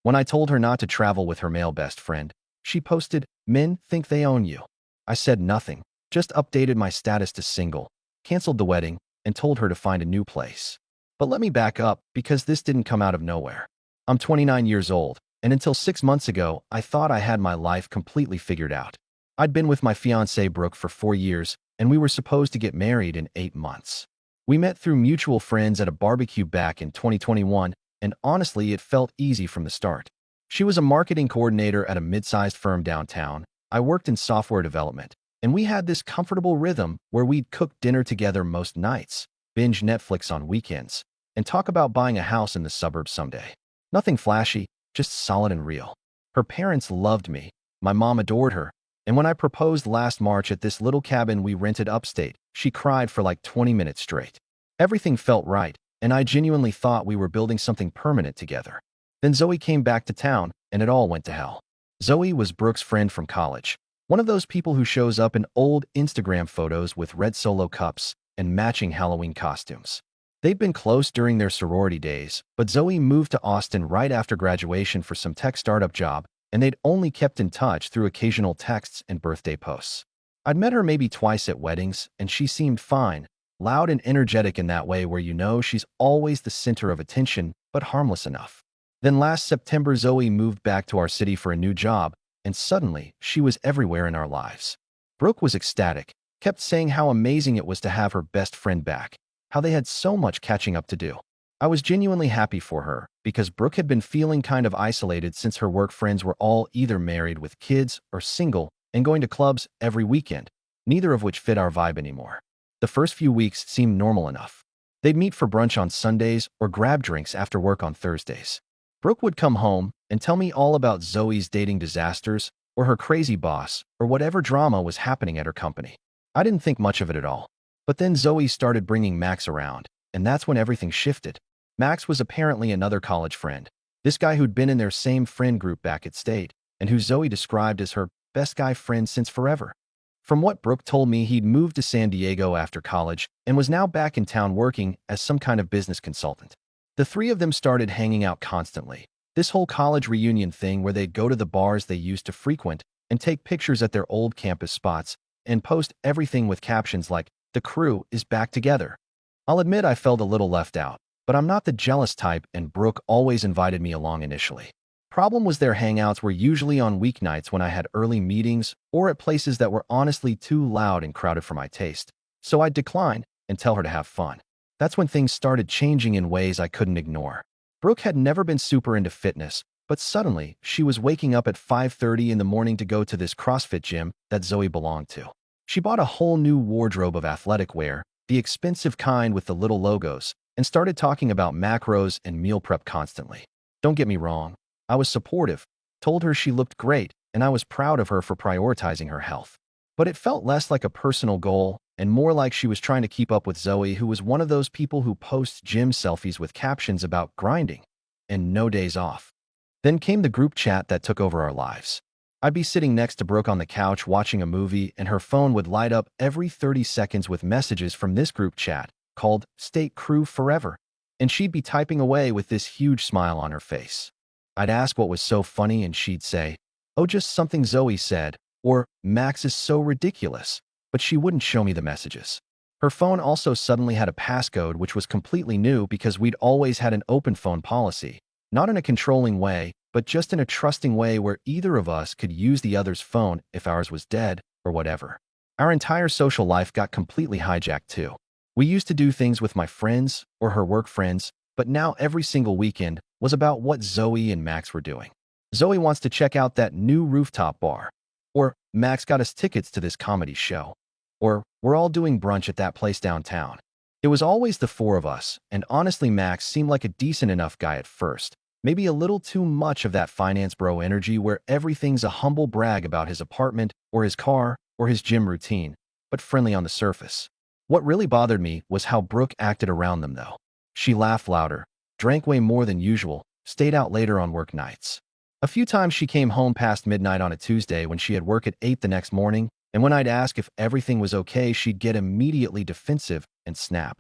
When I told her not to travel with her male best friend, she posted, "Men think they own you." I said nothing, just updated my status to single, canceled the wedding, and told her to find a new place. But let me back up, because this didn't come out of nowhere. I'm 29 years old, and until 6 months ago, I thought I had my life completely figured out. I'd been with my fiancée Brooke for 4 years, and we were supposed to get married in 8 months. We met through mutual friends at a barbecue back in 2021, and honestly, it felt easy from the start. She was a marketing coordinator at a mid-sized firm downtown. I worked in software development, and we had this comfortable rhythm where we'd cook dinner together most nights, binge Netflix on weekends, and talk about buying a house in the suburbs someday. Nothing flashy, just solid and real. Her parents loved me, my mom adored her, and when I proposed last March at this little cabin we rented upstate, she cried for like 20 minutes straight. Everything felt right, and I genuinely thought we were building something permanent together. Then Zoe came back to town, and it all went to hell. Zoe was Brooke's friend from college, one of those people who shows up in old Instagram photos with red Solo cups and matching Halloween costumes. They'd been close during their sorority days, but Zoe moved to Austin right after graduation for some tech startup job, and they'd only kept in touch through occasional texts and birthday posts. I'd met her maybe twice at weddings, and she seemed fine, loud and energetic in that way where you know she's always the center of attention, but harmless enough. Then last September, Zoe moved back to our city for a new job, and suddenly, she was everywhere in our lives. Brooke was ecstatic, kept saying how amazing it was to have her best friend back, how they had so much catching up to do. I was genuinely happy for her, because Brooke had been feeling kind of isolated since her work friends were all either married with kids or single and going to clubs every weekend, neither of which fit our vibe anymore. The first few weeks seemed normal enough. They'd meet for brunch on Sundays or grab drinks after work on Thursdays. Brooke would come home and tell me all about Zoe's dating disasters or her crazy boss or whatever drama was happening at her company. I didn't think much of it at all. But then Zoe started bringing Max around, and that's when everything shifted. Max was apparently another college friend, this guy who'd been in their same friend group back at State, and who Zoe described as her best guy friend since forever. From what Brooke told me, he'd moved to San Diego after college and was now back in town working as some kind of business consultant. The three of them started hanging out constantly. This whole college reunion thing where they'd go to the bars they used to frequent and take pictures at their old campus spots and post everything with captions like, "The crew is back together." I'll admit I felt a little left out, but I'm not the jealous type, and Brooke always invited me along initially. Problem was their hangouts were usually on weeknights when I had early meetings or at places that were honestly too loud and crowded for my taste. So I'd decline and tell her to have fun. That's when things started changing in ways I couldn't ignore. Brooke had never been super into fitness, but suddenly she was waking up at 5:30 in the morning to go to this CrossFit gym that Zoe belonged to. She bought a whole new wardrobe of athletic wear, the expensive kind with the little logos, and started talking about macros and meal prep constantly. Don't get me wrong, I was supportive, told her she looked great, and I was proud of her for prioritizing her health. But it felt less like a personal goal and more like she was trying to keep up with Zoe, who was one of those people who posts gym selfies with captions about grinding and no days off. Then came the group chat that took over our lives. I'd be sitting next to Brooke on the couch watching a movie, and her phone would light up every 30 seconds with messages from this group chat called State Crew Forever, and she'd be typing away with this huge smile on her face. I'd ask what was so funny, and she'd say, "Oh, just something Zoe said," or "Max is so ridiculous," but she wouldn't show me the messages. Her phone also suddenly had a passcode, which was completely new because we'd always had an open phone policy, not in a controlling way, but just in a trusting way where either of us could use the other's phone if ours was dead or whatever. Our entire social life got completely hijacked too. We used to do things with my friends or her work friends, but now every single weekend was about what Zoe and Max were doing. Zoe wants to check out that new rooftop bar, or Max got us tickets to this comedy show, or we're all doing brunch at that place downtown. It was always the four of us, and honestly Max seemed like a decent enough guy at first. Maybe a little too much of that finance bro energy where everything's a humble brag about his apartment or his car or his gym routine, but friendly on the surface. What really bothered me was how Brooke acted around them though. She laughed louder, drank way more than usual, stayed out later on work nights. A few times she came home past midnight on a Tuesday when she had work at 8 the next morning, and when I'd ask if everything was okay, she'd get immediately defensive and snap.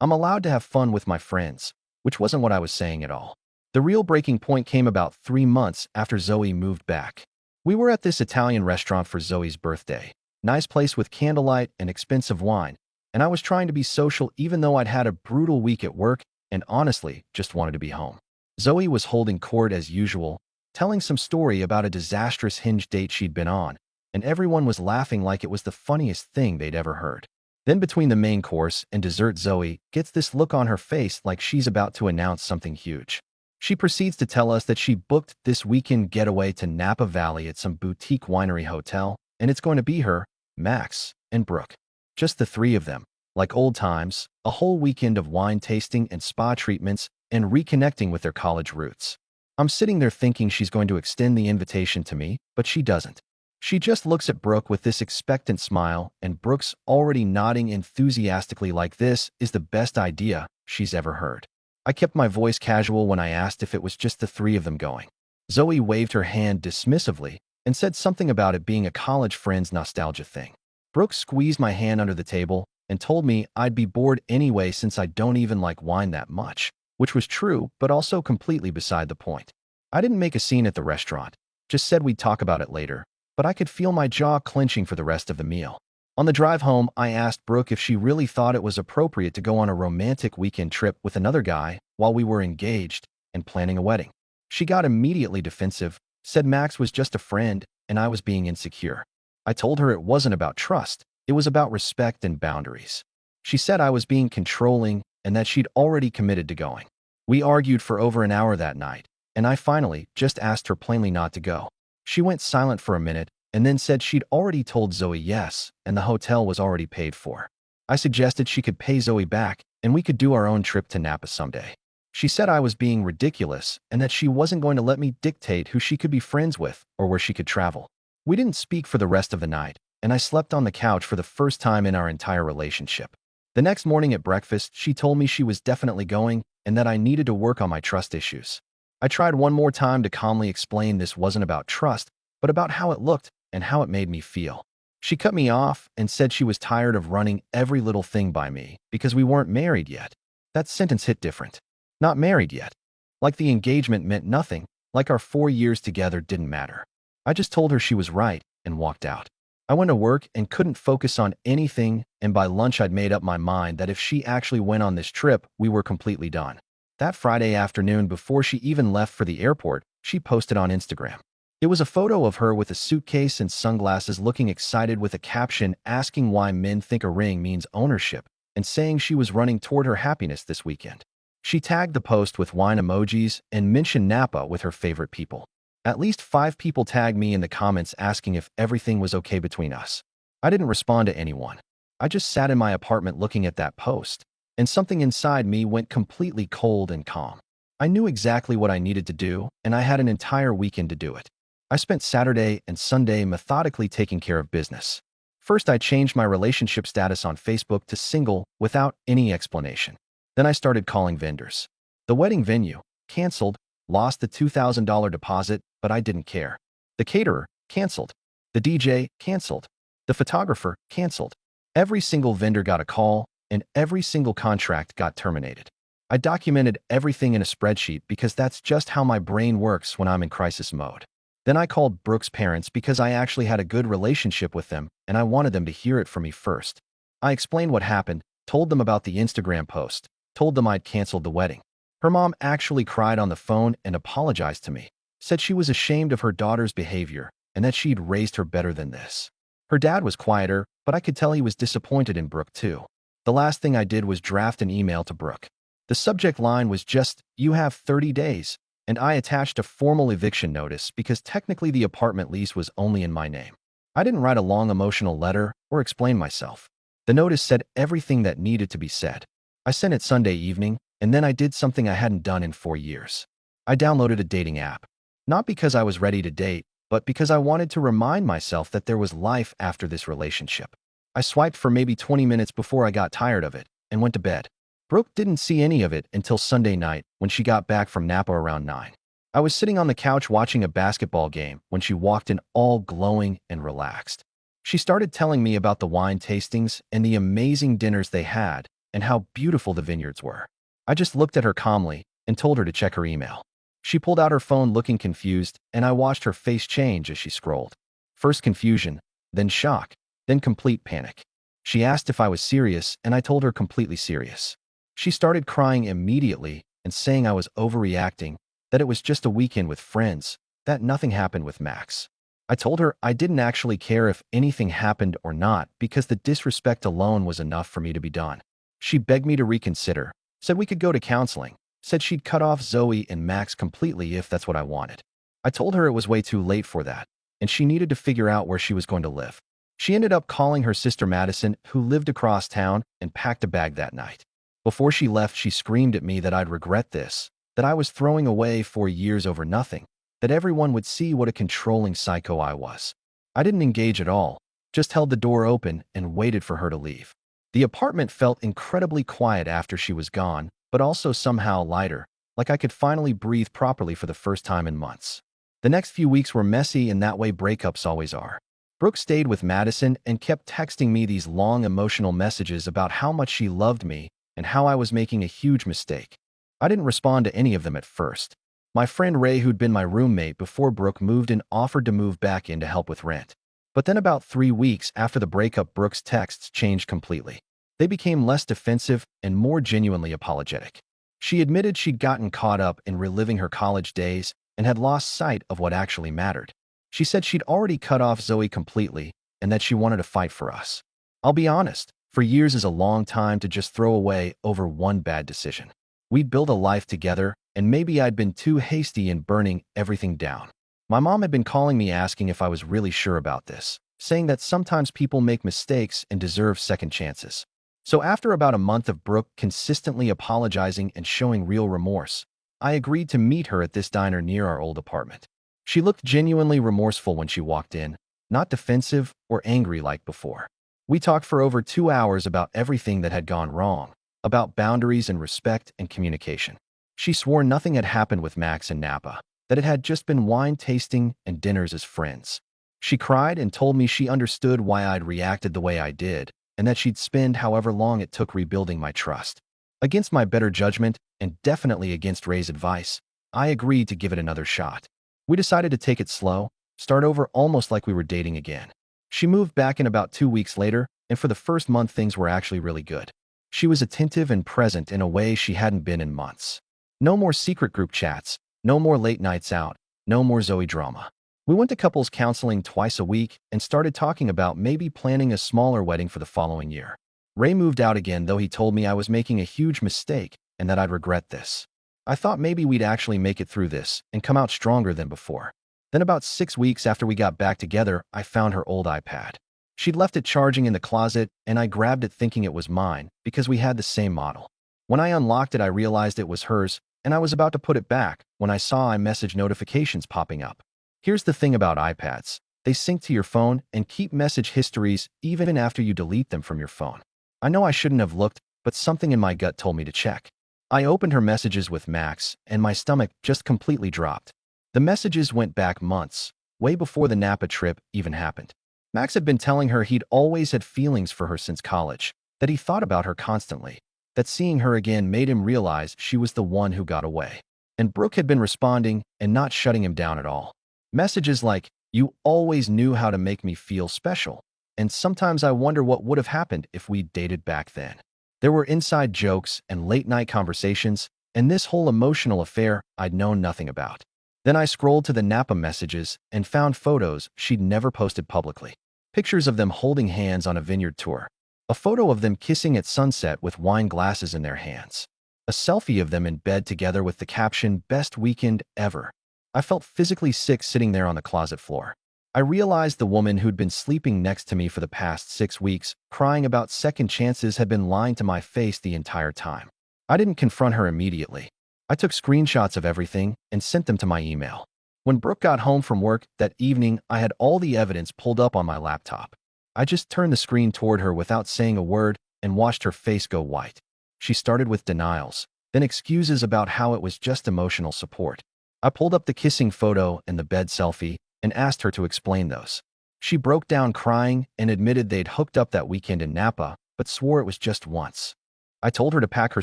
I'm allowed to have fun with my friends, which wasn't what I was saying at all. The real breaking point came about 3 months after Zoe moved back. We were at this Italian restaurant for Zoe's birthday. Nice place with candlelight and expensive wine, and I was trying to be social even though I'd had a brutal week at work and honestly just wanted to be home. Zoe was holding court as usual, telling some story about a disastrous Hinge date she'd been on, and everyone was laughing like it was the funniest thing they'd ever heard. Then between the main course and dessert, Zoe gets this look on her face like she's about to announce something huge. She proceeds to tell us that she booked this weekend getaway to Napa Valley at some boutique winery hotel, and it's going to be her, Max, and Brooke. Just the three of them, like old times, a whole weekend of wine tasting and spa treatments and reconnecting with their college roots. I'm sitting there thinking she's going to extend the invitation to me, but she doesn't. She just looks at Brooke with this expectant smile, and Brooke's already nodding enthusiastically like this is the best idea she's ever heard. I kept my voice casual when I asked if it was just the three of them going. Zoe waved her hand dismissively and said something about it being a college friend's nostalgia thing. Brooke squeezed my hand under the table and told me I'd be bored anyway since I don't even like wine that much, which was true, but also completely beside the point. I didn't make a scene at the restaurant, just said we'd talk about it later, but I could feel my jaw clenching for the rest of the meal. On the drive home, I asked Brooke if she really thought it was appropriate to go on a romantic weekend trip with another guy while we were engaged and planning a wedding. She got immediately defensive, said Max was just a friend and I was being insecure. I told her it wasn't about trust, it was about respect and boundaries. She said I was being controlling and that she'd already committed to going. We argued for over an hour that night, and I finally just asked her plainly not to go. She went silent for a minute and then said she'd already told Zoe yes, and the hotel was already paid for. I suggested she could pay Zoe back and we could do our own trip to Napa someday. She said I was being ridiculous and that she wasn't going to let me dictate who she could be friends with or where she could travel. We didn't speak for the rest of the night, and I slept on the couch for the first time in our entire relationship. The next morning at breakfast, she told me she was definitely going and that I needed to work on my trust issues. I tried one more time to calmly explain this wasn't about trust, but about how it looked and how it made me feel. She cut me off and said she was tired of running every little thing by me because we weren't married yet. That sentence hit different. Not married yet. Like the engagement meant nothing, like our 4 years together didn't matter. I just told her she was right and walked out. I went to work and couldn't focus on anything, and by lunch I'd made up my mind that if she actually went on this trip, we were completely done. That Friday afternoon, before she even left for the airport, she posted on Instagram. It was a photo of her with a suitcase and sunglasses looking excited with a caption asking why men think a ring means ownership and saying she was running toward her happiness this weekend. She tagged the post with wine emojis and mentioned Napa with her favorite people. At least 5 people tagged me in the comments asking if everything was okay between us. I didn't respond to anyone. I just sat in my apartment looking at that post, and something inside me went completely cold and calm. I knew exactly what I needed to do, and I had an entire weekend to do it. I spent Saturday and Sunday methodically taking care of business. First, I changed my relationship status on Facebook to single without any explanation. Then I started calling vendors. The wedding venue, canceled, lost the $2,000 deposit, but I didn't care. The caterer, canceled. The DJ, canceled. The photographer, canceled. Every single vendor got a call, and every single contract got terminated. I documented everything in a spreadsheet because that's just how my brain works when I'm in crisis mode. Then I called Brooke's parents because I actually had a good relationship with them and I wanted them to hear it from me first. I explained what happened, told them about the Instagram post, told them I'd canceled the wedding. Her mom actually cried on the phone and apologized to me, said she was ashamed of her daughter's behavior and that she'd raised her better than this. Her dad was quieter, but I could tell he was disappointed in Brooke too. The last thing I did was draft an email to Brooke. The subject line was just, "You have 30 days." And I attached a formal eviction notice because technically the apartment lease was only in my name. I didn't write a long emotional letter or explain myself. The notice said everything that needed to be said. I sent it Sunday evening, and then I did something I hadn't done in 4 years. I downloaded a dating app. Not because I was ready to date, but because I wanted to remind myself that there was life after this relationship. I swiped for maybe 20 minutes before I got tired of it and went to bed. Brooke didn't see any of it until Sunday night when she got back from Napa around 9. I was sitting on the couch watching a basketball game when she walked in all glowing and relaxed. She started telling me about the wine tastings and the amazing dinners they had and how beautiful the vineyards were. I just looked at her calmly and told her to check her email. She pulled out her phone looking confused, and I watched her face change as she scrolled. First confusion, then shock, then complete panic. She asked if I was serious, and I told her completely serious. She started crying immediately and saying I was overreacting, that it was just a weekend with friends, that nothing happened with Max. I told her I didn't actually care if anything happened or not because the disrespect alone was enough for me to be done. She begged me to reconsider, said we could go to counseling, said she'd cut off Zoe and Max completely if that's what I wanted. I told her it was way too late for that, and she needed to figure out where she was going to live. She ended up calling her sister Madison, who lived across town, and packed a bag that night. Before she left, she screamed at me that I'd regret this, that I was throwing away 4 years over nothing, that everyone would see what a controlling psycho I was. I didn't engage at all, just held the door open and waited for her to leave. The apartment felt incredibly quiet after she was gone, but also somehow lighter, like I could finally breathe properly for the first time in months. The next few weeks were messy, and that way breakups always are. Brooke stayed with Madison and kept texting me these long emotional messages about how much she loved me and how I was making a huge mistake. I didn't respond to any of them at first. My friend Ray, who'd been my roommate before Brooke moved in, offered to move back in to help with rent. But then about 3 weeks after the breakup, Brooke's texts changed completely. They became less defensive and more genuinely apologetic. She admitted she'd gotten caught up in reliving her college days and had lost sight of what actually mattered. She said she'd already cut off Zoe completely and that she wanted to fight for us. I'll be honest, 4 years is a long time to just throw away over one bad decision. We'd built a life together, and maybe I'd been too hasty in burning everything down. My mom had been calling me asking if I was really sure about this, saying that sometimes people make mistakes and deserve second chances. So after about a month of Brooke consistently apologizing and showing real remorse, I agreed to meet her at this diner near our old apartment. She looked genuinely remorseful when she walked in, not defensive or angry like before. We talked for over 2 hours about everything that had gone wrong, about boundaries and respect and communication. She swore nothing had happened with Max and Napa, that it had just been wine tasting and dinners as friends. She cried and told me she understood why I'd reacted the way I did, and that she'd spend however long it took rebuilding my trust. Against my better judgment, and definitely against Ray's advice, I agreed to give it another shot. We decided to take it slow, start over almost like we were dating again. She moved back in about 2 weeks later, and for the first month things were actually really good. She was attentive and present in a way she hadn't been in months. No more secret group chats, no more late nights out, no more Zoe drama. We went to couples counseling twice a week and started talking about maybe planning a smaller wedding for the following year. Ray moved out again, though he told me I was making a huge mistake and that I'd regret this. I thought maybe we'd actually make it through this and come out stronger than before. Then about 6 weeks after we got back together, I found her old iPad. She'd left it charging in the closet, and I grabbed it thinking it was mine because we had the same model. When I unlocked it, I realized it was hers, and I was about to put it back when I saw iMessage notifications popping up. Here's the thing about iPads. They sync to your phone and keep message histories even after you delete them from your phone. I know I shouldn't have looked, but something in my gut told me to check. I opened her messages with Max, and my stomach just completely dropped. The messages went back months, way before the Napa trip even happened. Max had been telling her he'd always had feelings for her since college, that he thought about her constantly, that seeing her again made him realize she was the one who got away. And Brooke had been responding and not shutting him down at all. Messages like, "You always knew how to make me feel special, and sometimes I wonder what would have happened if we dated back then." There were inside jokes and late-night conversations, and this whole emotional affair I'd known nothing about. Then I scrolled to the Napa messages and found photos she'd never posted publicly. Pictures of them holding hands on a vineyard tour. A photo of them kissing at sunset with wine glasses in their hands. A selfie of them in bed together with the caption, "Best weekend ever." I felt physically sick sitting there on the closet floor. I realized the woman who'd been sleeping next to me for the past 6 weeks, crying about second chances, had been lying to my face the entire time. I didn't confront her immediately. I took screenshots of everything and sent them to my email. When Brooke got home from work that evening, I had all the evidence pulled up on my laptop. I just turned the screen toward her without saying a word and watched her face go white. She started with denials, then excuses about how it was just emotional support. I pulled up the kissing photo and the bed selfie and asked her to explain those. She broke down crying and admitted they'd hooked up that weekend in Napa, but swore it was just once. I told her to pack her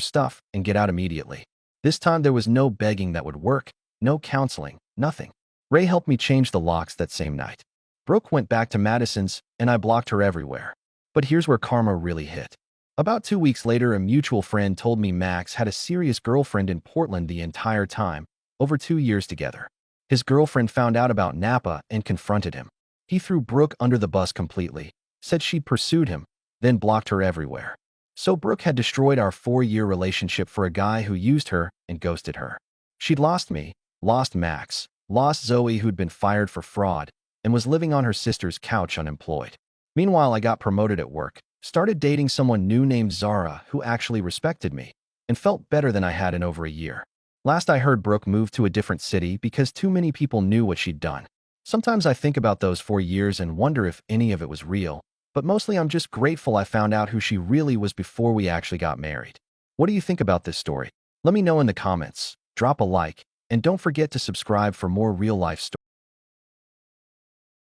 stuff and get out immediately. This time there was no begging that would work. No counseling, nothing. Ray helped me change the locks that same night. Brooke went back to Madison's, and I blocked her everywhere. But here's where karma really hit. About 2 weeks later, a mutual friend told me Max had a serious girlfriend in Portland the entire time, over 2 years together. His girlfriend found out about Napa and confronted him. He threw Brooke under the bus completely, said she'd pursued him, then blocked her everywhere. So Brooke had destroyed our 4-year relationship for a guy who used her and ghosted her. She'd lost me, lost Max, lost Zoe, who'd been fired for fraud, and was living on her sister's couch unemployed. Meanwhile, I got promoted at work, started dating someone new named Zara who actually respected me, and felt better than I had in over a year. Last I heard, Brooke moved to a different city because too many people knew what she'd done. Sometimes I think about those 4 years and wonder if any of it was real, but mostly I'm just grateful I found out who she really was before we actually got married. What do you think about this story? Let me know in the comments, drop a like, and don't forget to subscribe for more real-life stories.